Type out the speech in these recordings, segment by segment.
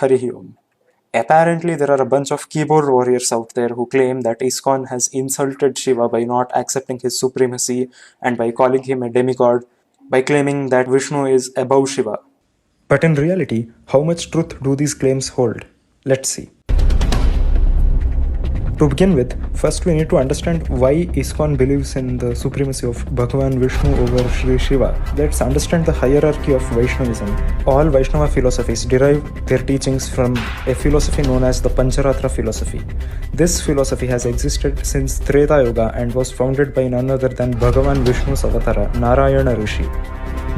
Harihi Om. Apparently, there are a bunch of keyboard warriors out there who claim that iskcon has insulted Shiva by not accepting his supremacy and by calling him a demigod, by claiming that Vishnu is above Shiva. But in reality, how much truth do these claims hold? Let's see. To begin with, first we need to understand why iskcon believes in the supremacy of Bhagavan Vishnu over Sri Shiva. Let's understand the hierarchy of Vaishnavism. All Vaishnava philosophies derive their teachings from a philosophy known as the Pancharatra philosophy. This philosophy has existed since Treta Yuga and was founded by none other than Bhagavan Vishnu's avatara, Narayana Rishi.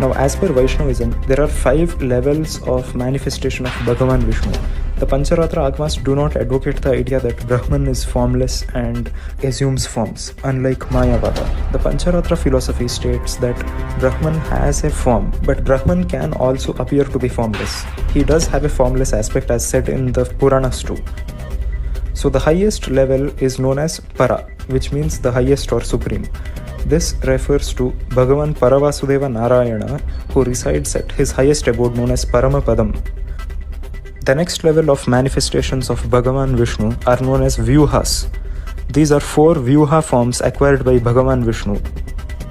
Now, as per Vaishnavism, there are 5 levels of manifestation of Bhagavan Vishnu. The Pancharatra Agamas do not advocate the idea that Brahman is formless and assumes forms, unlike Mayavada. The Pancharatra philosophy states that Brahman has a form, but Brahman can also appear to be formless. He does have a formless aspect as said in the Puranas too. So the highest level is known as Para, which means the highest or supreme. This refers to Bhagavan Paravasudeva Narayana, who resides at his highest abode known as Paramapadam. The next level of manifestations of Bhagavan Vishnu are known as Vyuhas. These are 4 Vyuha forms acquired by Bhagavan Vishnu.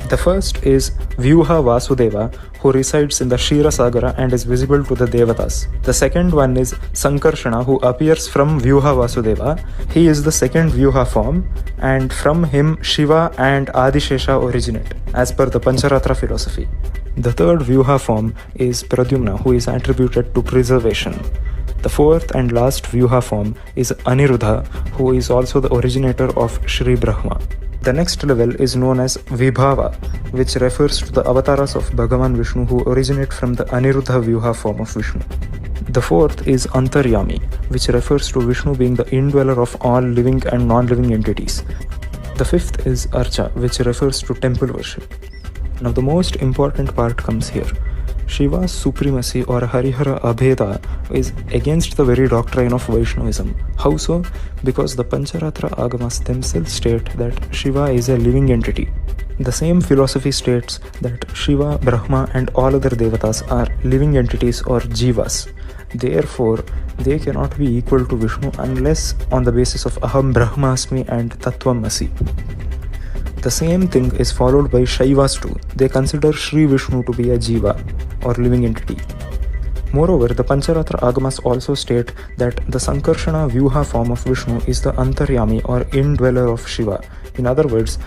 The first is Vyuha Vasudeva, who resides in the Kshira Sagara and is visible to the Devatas. The second one is Sankarshana, who appears from Vyuha Vasudeva. He is the second Vyuha form, and from him Shiva and Adishesha originate, as per the Pancharatra philosophy. The third Vyuha form is Pradyumna, who is attributed to preservation. The fourth and last Vyuha form is Aniruddha, who is also the originator of Sri Brahma. The next level is known as Vibhava, which refers to the avatars of Bhagavan Vishnu who originate from the Aniruddha Vyuha form of Vishnu. The fourth is Antaryami, which refers to Vishnu being the indweller of all living and non-living entities. The fifth is Archa, which refers to temple worship. Now the most important part comes here. Shiva's supremacy or Harihara Abheda is against the very doctrine of Vaishnavism. How so? Because the Pancharatra Agamas themselves state that Shiva is a living entity. The same philosophy states that Shiva, Brahma and all other devatas are living entities or jivas. Therefore, they cannot be equal to Vishnu unless on the basis of Aham Brahmasmi and Tattvamasi. The same thing is followed by Shaivas too. They consider Sri Vishnu to be a jiva or living entity. Moreover, the Pancharatra Agamas also state that the Sankarshana Vyuha form of Vishnu is the Antaryami or indweller of Shiva. In other words,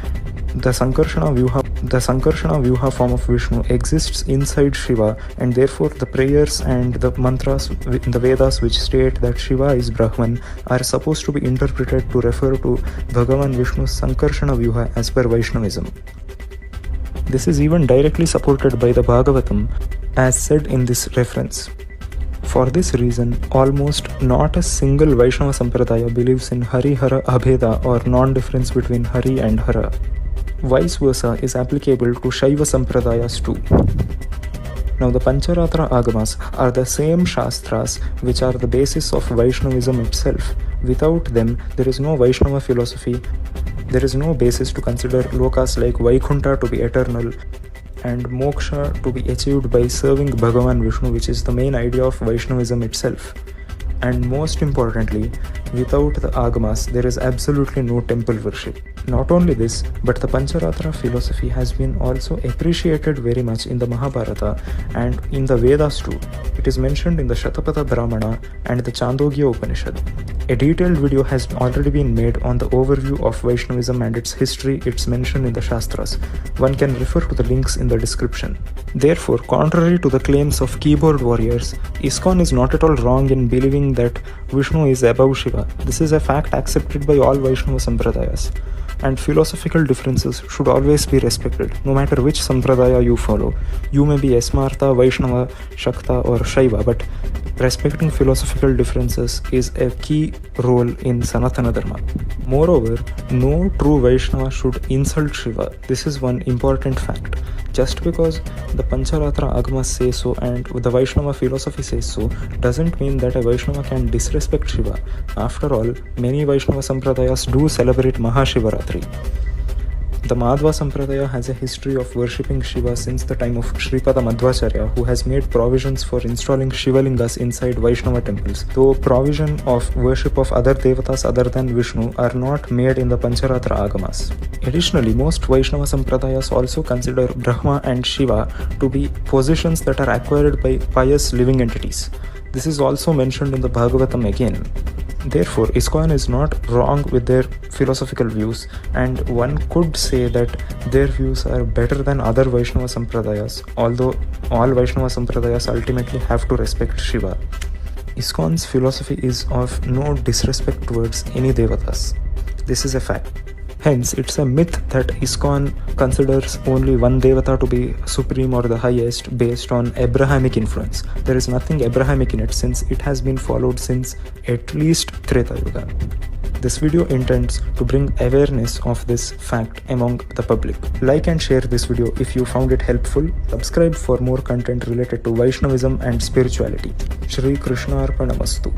the Sankarshana Vyuha form of Vishnu exists inside Shiva, and therefore the prayers and the mantras in the Vedas which state that Shiva is Brahman are supposed to be interpreted to refer to Bhagavan Vishnu's Sankarshana Vyuha as per Vaishnavism. This is even directly supported by the Bhagavatam as said in this reference. For this reason, almost not a single Vaishnava Sampradaya believes in Harihara Abheda or non-difference between Hari and Hara. Vice versa is applicable to Shaiva Sampradayas too. Now the Pancharatra Agamas are the same Shastras which are the basis of Vaishnavism itself. Without them, there is no Vaishnava philosophy. There is no basis to consider lokas like Vaikunta to be eternal and moksha to be achieved by serving Bhagavan Vishnu, which is the main idea of Vaishnavism itself. And most importantly, without the Agamas, there is absolutely no temple worship. Not only this, but the Pancharatra philosophy has been also appreciated very much in the Mahabharata and in the Vedas too. It is mentioned in the Shatapatha Brahmana and the Chandogya Upanishad. A detailed video has already been made on the overview of Vaishnavism and its history. It's mentioned in the Shastras. One can refer to the links in the description. Therefore, contrary to the claims of keyboard warriors, iskcon is not at all wrong in believing that Vishnu is above Shiva. This is a fact accepted by all Vaishnava Sampradayas. And philosophical differences should always be respected, no matter which Sampradaya you follow. You may be Smarta, Vaishnava, Shakta or Shaiva, but respecting philosophical differences is a key role in Sanatana Dharma. Moreover, no true Vaishnava should insult Shiva. This is one important fact. Just because the Pancharatra Agamas say so and the Vaishnava philosophy says so, doesn't mean that a Vaishnava can disrespect Shiva. After all, many Vaishnava Sampradayas do celebrate Mahashivaratri. The Madhva Sampradaya has a history of worshipping Shiva since the time of Sripada Madhvacharya, who has made provisions for installing Shivalingas inside Vaishnava temples, though provision of worship of other devatas other than Vishnu are not made in the Pancharatra Agamas. Additionally, most Vaishnava Sampradayas also consider Brahma and Shiva to be positions that are acquired by pious living entities. This is also mentioned in the Bhagavatam again. Therefore, ISKCON is not wrong with their philosophical views, and one could say that their views are better than other Vaishnava Sampradayas, although all Vaishnava Sampradayas ultimately have to respect Shiva. ISKCON's philosophy is of no disrespect towards any devatas. This is a fact. Hence, it's a myth that ISKCON considers only one devata to be supreme or the highest based on Abrahamic influence. There is nothing Abrahamic in it, since it has been followed since at least Treta Yuga. This video intends to bring awareness of this fact among the public. Like and share this video if you found it helpful. Subscribe for more content related to Vaishnavism and spirituality. Shri Krishna Arpanamastu.